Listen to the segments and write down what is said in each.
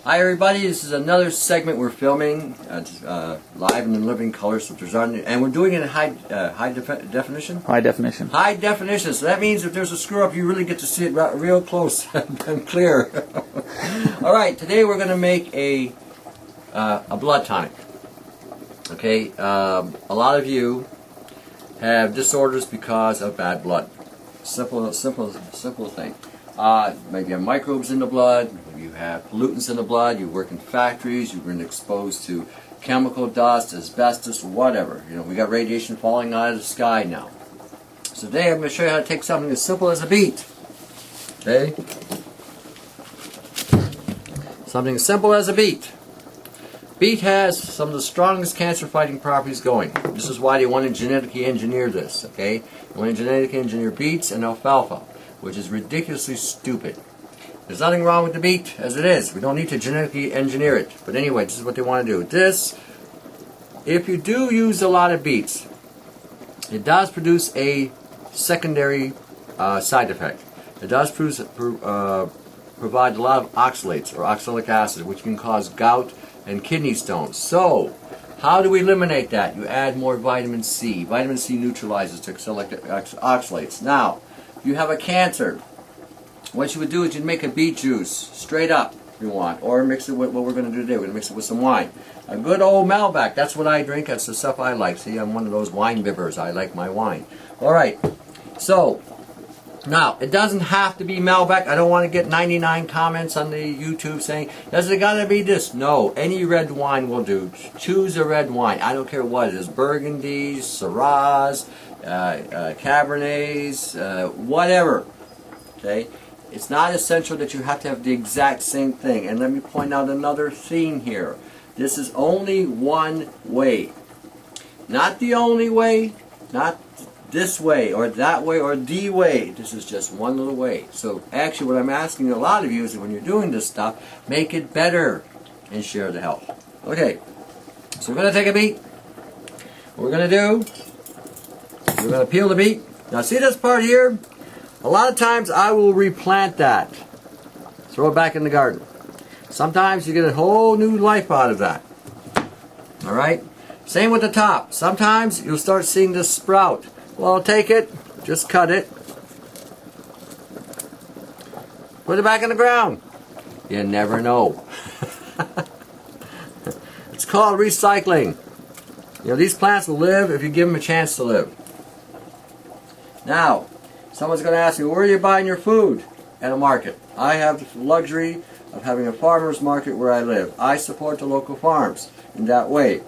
Hi everybody, this is another segment we're filming live and in living color, so there's and we're doing it in high definition? High definition. High definition, so that means if there's a screw up you really get to see it real close and clear. Alright, today we're going to make a blood tonic. Okay, a lot of you have disorders because of bad blood. Simple thing. Maybe you have microbes in the blood, maybe you have pollutants in the blood, you work in factories, you've been exposed to chemical dust, asbestos, whatever. You know, we got radiation falling out of the sky now. So today I'm going to show you how to take something as simple as a beet. Okay? Something as simple as a beet. Beet has some of the strongest cancer-fighting properties going. This is why they want to genetically engineer this, okay? They want to genetically engineer beets and alfalfa, which is ridiculously stupid. There's nothing wrong with the beet as it is. We don't need to genetically engineer it. But anyway, this is what they want to do. This, if you do use a lot of beets, it does produce a secondary side effect. It does provide a lot of oxalates or oxalic acid, which can cause gout and kidney stones. So, how do we eliminate that? You add more vitamin C. Vitamin C neutralizes oxalates. Now, if you have a cancer, what you would do is you'd make a beet juice, straight up, if you want, or mix it with what we're going to do today. We're going to mix it with some wine. A good old Malbec, that's what I drink, that's the stuff I like. See, I'm one of those wine bibbers, I like my wine. Alright, so, now, it doesn't have to be Malbec. I don't want to get 99 comments on the YouTube saying, does it got to be this? No, any red wine will do. Choose a red wine. I don't care what it is. Burgundies, Syrahs, Cabernets, whatever. Okay? It's not essential that you have to have the exact same thing. And let me point out another theme here. This is only one way. Not the only way, not this way or that way or the way. This is just one little way. So actually what I'm asking a lot of you is that when you're doing this stuff, make it better and share the help. Okay, so we're going to take a beet. What we're going to do, we're going to peel the beet. Now see this part here? A lot of times I will replant that. Throw it back in the garden. Sometimes you get a whole new life out of that. Alright? Same with the top. Sometimes you'll start seeing this sprout. Well, take it, just cut it, put it back in the ground. You never know. It's called recycling. You know, these plants will live if you give them a chance to live. Now, someone's going to ask me, where are you buying your food? At a market. I have the luxury of having a farmer's market where I live. I support the local farms in that way.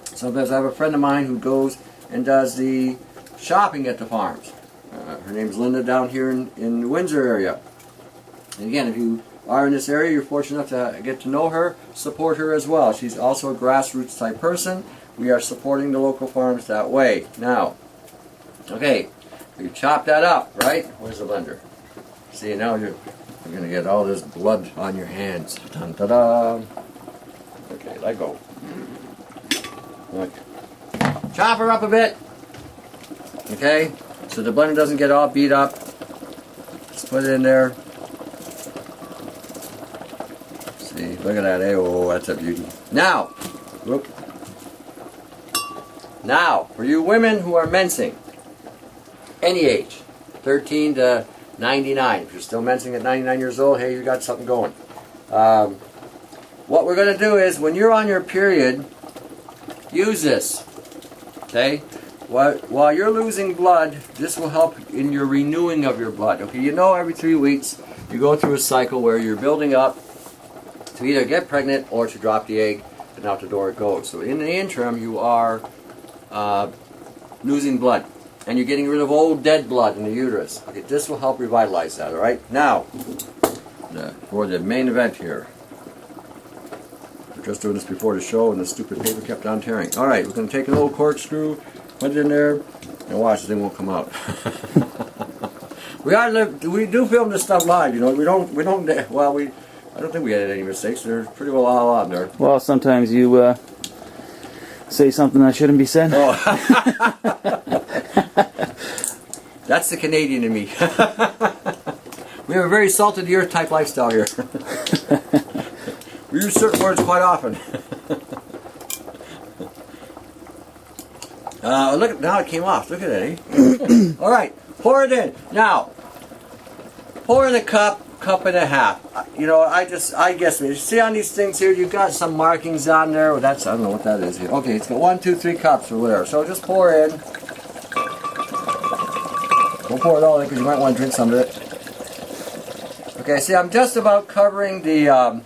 Sometimes I have a friend of mine who goes and does the shopping at the farms. Her name's Linda down here in the Windsor area. And again, if you are in this area, you're fortunate enough to get to know her, support her as well. She's also a grassroots type person. We are supporting the local farms that way. Now, okay, you chop that up, right? Where's the blender? See, now you're going to get all this blood on your hands. Dun, da, da. Okay, let go. Okay. Chop her up a bit. Okay, so the blender doesn't get all beat up. Just put it in there. See, look at that. Oh, that's a beauty. Now, whoop. Now, for you women who are mensing, any age, 13 to 99. If you're still mensing at 99 years old, hey, you got something going. What we're going to do is, when you're on your period, use this. Okay? While you're losing blood, this will help in your renewing of your blood. Okay, you know every 3 weeks you go through a cycle where you're building up to either get pregnant or to drop the egg, and out the door it goes. So in the interim, you are losing blood, and you're getting rid of old dead blood in the uterus. Okay, this will help revitalize that, alright? Now, for the main event here. We're just doing this before the show, and the stupid paper kept on tearing. Alright, we're going to take an old corkscrew, put it in there, and watch, the thing won't come out. We do film this stuff live, you know. I don't think we had any mistakes. They're pretty well all on there. Well, sometimes you say something that shouldn't be said. Oh. That's the Canadian in me. We have a very salted earth type lifestyle here. We use certain words quite often. Look, now it came off. Look at that, eh? All right, pour it in. Now, pour in a cup and a half. You know, I guess. You see on these things here, you've got some markings on there. Well, I don't know what that is here. Okay, it's got 1, 2, 3 cups or whatever. So just pour in. Don't pour it all in because you might want to drink some of it. Okay, see, I'm just about covering the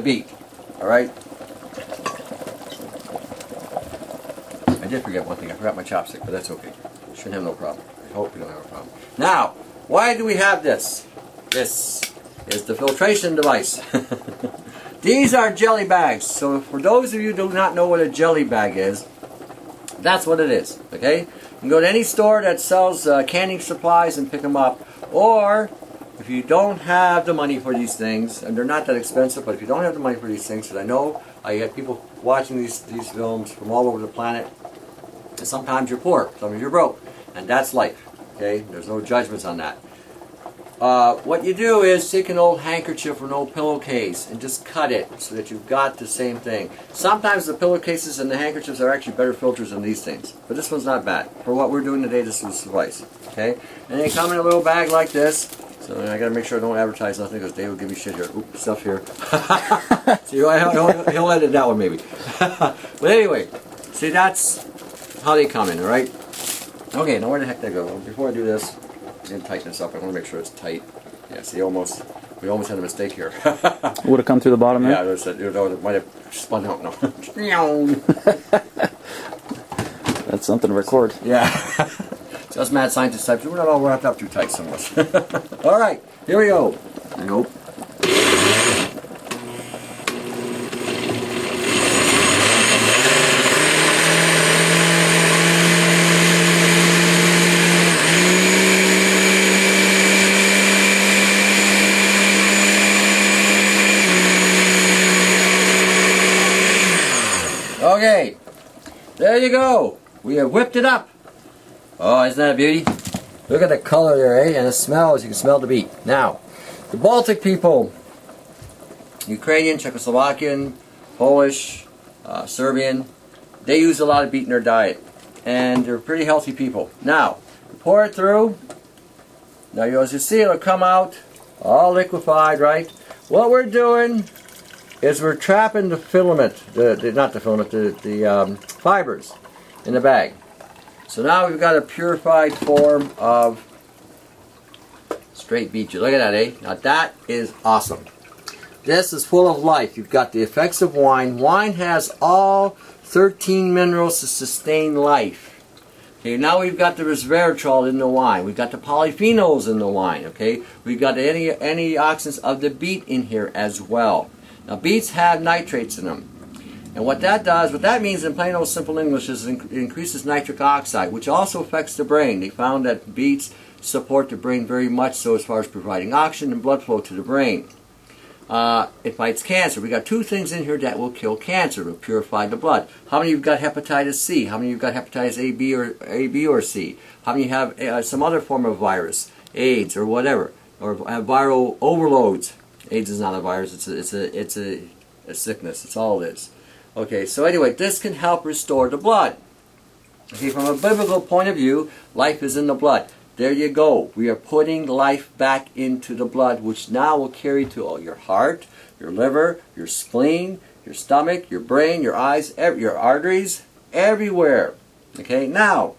beet. All right. I did forget one thing. I forgot my chopstick, but that's okay. Shouldn't have no problem. I hope you don't have a problem. Now, why do we have this? This is the filtration device. These are jelly bags. So for those of you who do not know what a jelly bag is, that's what it is. Okay? You can go to any store that sells canning supplies and pick them up. Or, if you don't have the money for these things, and they're not that expensive, but if you don't have the money for these things, because I know I get people watching these films from all over the planet, and sometimes you're poor, sometimes you're broke, and that's life. Okay, there's no judgments on that. What you do is take an old handkerchief or an old pillowcase and just cut it so that you've got the same thing. Sometimes the pillowcases and the handkerchiefs are actually better filters than these things, but this one's not bad. For what we're doing today, this will suffice. Okay, and they come in a little bag like this. So I got to make sure I don't advertise nothing because Dave will give me shit here. Oops, stuff here. See, he'll edit that one maybe. But anyway, see, that's how they come in, all right? Okay, now where the heck did I go? Well, before I do this, I'm going to tighten this up. I want to make sure it's tight. Yeah, see, we almost had a mistake here. Would have come through the bottom there? Yeah, it might have spun out. No. That's something to record. Yeah. Just mad scientist types. We're not all wrapped up too tight so much. All right, here we go. Nope. Okay, there you go. We have whipped it up. Oh, isn't that a beauty? Look at the color there, eh? And the smell, as you can smell the beet. Now, the Baltic people, Ukrainian, Czechoslovakian, Polish, Serbian, they use a lot of beet in their diet. And they're pretty healthy people. Now, pour it through. Now, as you see, it'll come out all liquefied, right? What we're doing is we're trapping the filament, the fibers in the bag. So now we've got a purified form of straight beet juice. Look at that, eh? Now that is awesome. This is full of life. You've got the effects of wine. Wine has all 13 minerals to sustain life. Okay, now we've got the resveratrol in the wine. We've got the polyphenols in the wine. Okay, we've got the antioxidants of the beet in here as well. Now beets have nitrates in them. And what that means in plain old simple English is it increases nitric oxide, which also affects the brain. They found that beets support the brain very much so as far as providing oxygen and blood flow to the brain. It fights cancer. We got 2 things in here that will kill cancer, will purify the blood. How many of you got hepatitis C? How many of you got hepatitis A, B, or C? How many have some other form of virus, AIDS or whatever, or have viral overloads? AIDS is not a virus. It's a sickness. It's all it is. Okay, so anyway, this can help restore the blood. Okay, from a biblical point of view, life is in the blood. There you go. We are putting life back into the blood, which now will carry to all your heart, your liver, your spleen, your stomach, your brain, your eyes, your arteries, everywhere. Okay, now,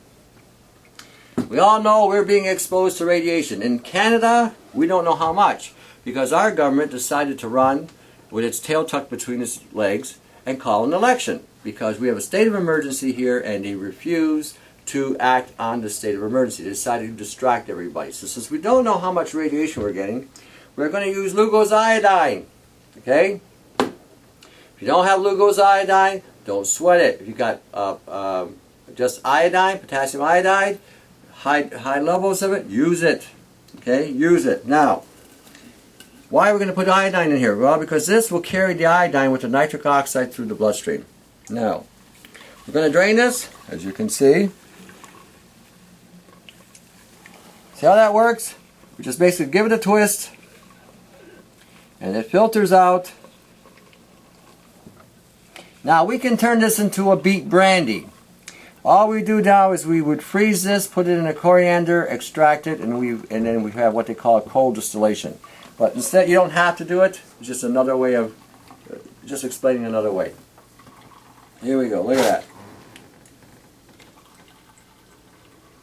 we all know we're being exposed to radiation. In Canada, we don't know how much, because our government decided to run with its tail tucked between its legs and call an election, because we have a state of emergency here and they refuse to act on the state of emergency. They decided to distract everybody. So since we don't know how much radiation we're getting, we're going to use Lugol's iodine. Okay? If you don't have Lugol's iodine, don't sweat it. If you got just iodine, potassium iodide, high levels of it, use it. Okay? Use it. Now, why are we going to put iodine in here? Well, because this will carry the iodine with the nitric oxide through the bloodstream. Now, we're going to drain this, as you can see. See how that works? We just basically give it a twist, and it filters out Now we can turn this into a beet brandy. All we do now is we would freeze this, put it in a coriander, extract it, and then we have what they call a cold distillation. But instead, you don't have to do it. It's just another way of just explaining another way. Here we go. Look at that.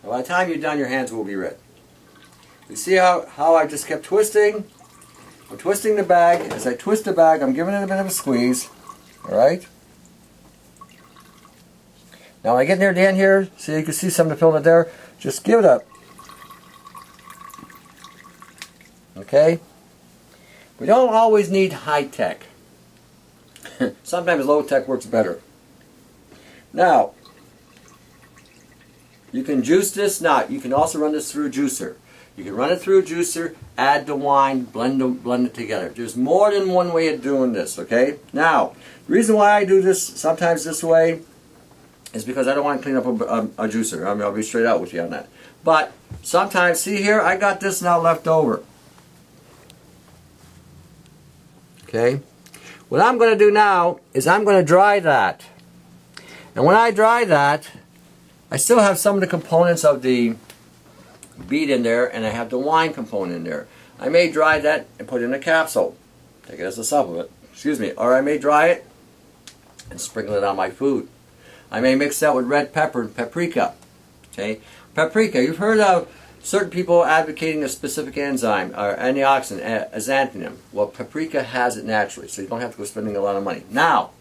By the time you're done, your hands will be red. You see how I just kept twisting? I'm twisting the bag. As I twist the bag, I'm giving it a bit of a squeeze. Alright? Now when I get near the end here, see, you can see some of the filament there. Just give it up. Okay? We don't always need high-tech. Sometimes low-tech works better. Now, you can juice this. Now, you can also run this through a juicer. You can run it through a juicer, add the wine, blend it together. There's more than one way of doing this, okay? Now, the reason why I do this sometimes this way is because I don't want to clean up a juicer. I'll be straight out with you on that. But sometimes, see here, I got this now left over. Okay? What I'm going to do now is I'm going to dry that. And when I dry that, I still have some of the components of the beet in there, and I have the wine component in there. I may dry that and put it in a capsule. Take it as a supplement. Excuse me. Or I may dry it and sprinkle it on my food. I may mix that with red pepper and paprika. Okay? Paprika, you've heard of certain people advocating a specific enzyme or anti-oxidant, xanthanin. Well, paprika has it naturally, so you don't have to go spending a lot of money. Now,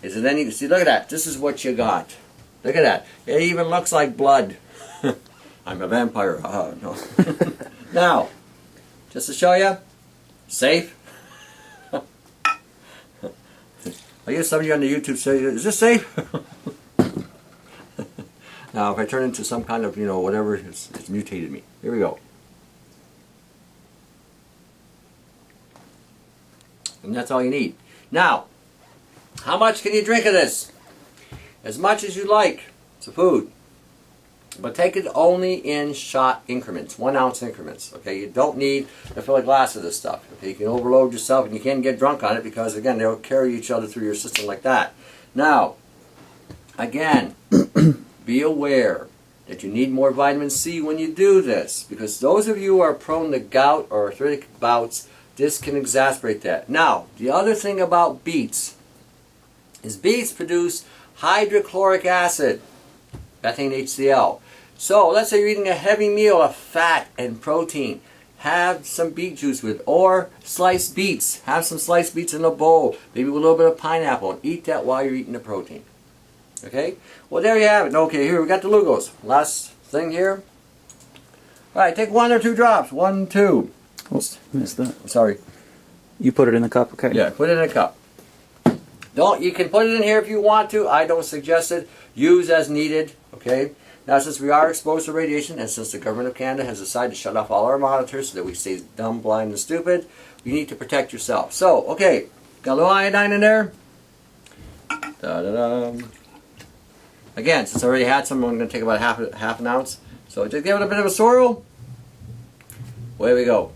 is it any, see, look at that. This is what you got. Look at that. It even looks like blood. I'm a vampire. No. Now, just to show you, safe. I guess some of you on the YouTube say, is this safe? Now, if I turn into some kind of, whatever, it's mutated me. Here we go. And that's all you need. Now, how much can you drink of this? As much as you like. It's a food. But take it only in shot increments, 1 ounce increments. Okay, you don't need to fill a glass of this stuff. Okay, you can overload yourself and you can't get drunk on it because, again, they'll carry each other through your system like that. Now, again, be aware that you need more vitamin C when you do this, because those of you who are prone to gout or arthritic bouts, this can exacerbate that. Now, the other thing about beets is beets produce hydrochloric acid, methane HCl. So let's say you're eating a heavy meal of fat and protein. Have some beet juice with, or sliced beets. Have some sliced beets in a bowl, maybe with a little bit of pineapple, and eat that while you're eating the protein. Okay? Well, there you have it. Okay, here we got the Lugos. Last thing here. Alright, take 1 or 2 drops. 1, 2. Oops, missed that. Sorry. You put it in the cup, okay? Yeah, put it in a cup. You can put it in here if you want to. I don't suggest it. Use as needed. Okay? Now, since we are exposed to radiation, and since the government of Canada has decided to shut off all our monitors so that we stay dumb, blind, and stupid, you need to protect yourself. So, okay, got a little iodine in there. Da-da-da. Again, since I already had some, I'm going to take about half an ounce. So just give it a bit of a swirl. Away we go.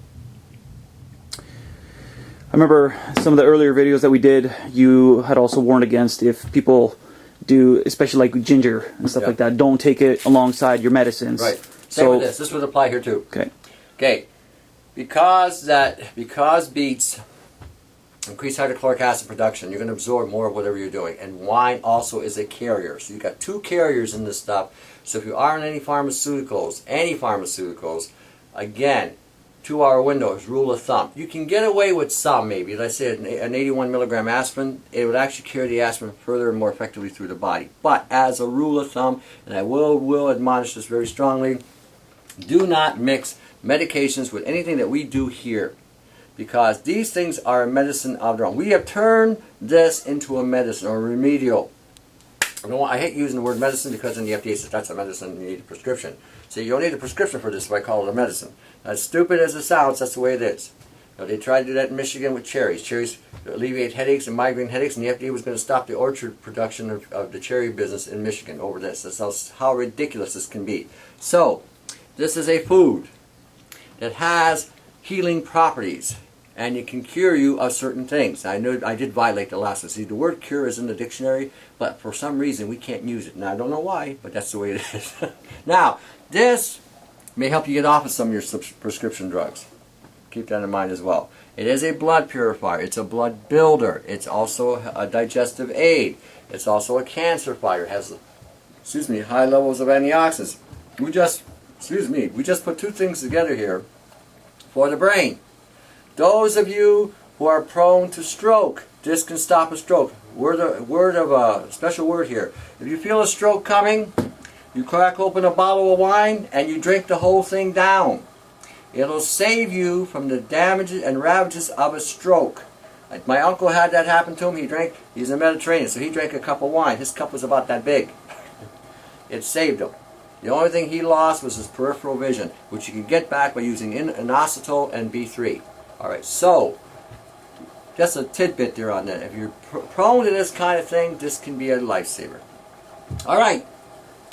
I remember some of the earlier videos that we did, you had also warned against if people do, especially like ginger and stuff like that, don't take it alongside your medicines. Right. Same with this. This would apply here too. Okay. Okay. Because beets increase hydrochloric acid production, you're going to absorb more of whatever you're doing. And wine also is a carrier. So you've got 2 carriers in this stuff. So if you are on any pharmaceuticals, again, 2-hour windows, rule of thumb. You can get away with some, maybe. Let's say an 81 milligram aspirin, it would actually carry the aspirin further and more effectively through the body. But as a rule of thumb, and I will admonish this very strongly, do not mix medications with anything that we do here, because these things are a medicine of their own. We have turned this into a medicine or a remedial. I hate using the word medicine because then the FDA says that's a medicine, you need a prescription. So you don't need a prescription for this if I call it a medicine. As stupid as it sounds, that's the way it is. They tried to do that in Michigan with cherries. Cherries alleviate headaches and migraine headaches, and the FDA was going to stop the orchard production of the cherry business in Michigan over this. That's how ridiculous this can be. So, this is a food that has healing properties. and it can cure you of certain things. I know I did violate the last one. See, the word cure is in the dictionary, but for some reason we can't use it. Now, I don't know why, but that's the way it is. Now, this may help you get off of some of your prescription drugs. Keep that in mind as well. It is a blood purifier. It's a blood builder. It's also a digestive aid. It's also a cancer fighter. It has, high levels of antioxidants. We just put two things together here for the brain. Those of you who are prone to stroke, this can stop a stroke. Special word here. If you feel a stroke coming, you crack open a bottle of wine and you drink the whole thing down. It'll save you from the damages and ravages of a stroke. Like my uncle had that happen to him. He's a Mediterranean, so he drank a cup of wine. His cup was about that big. It saved him. The only thing he lost was his peripheral vision, which you can get back by using inositol and B3. Alright, so, just a tidbit there on that. If you're prone to this kind of thing, this can be a lifesaver. Alright,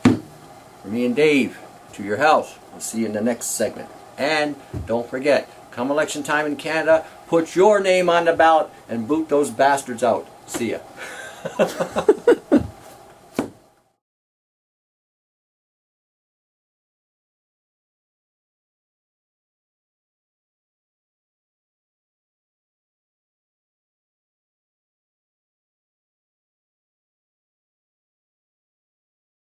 for me and Dave, to your health. We'll see you in the next segment. And don't forget, come election time in Canada, put your name on the ballot and boot those bastards out. See ya.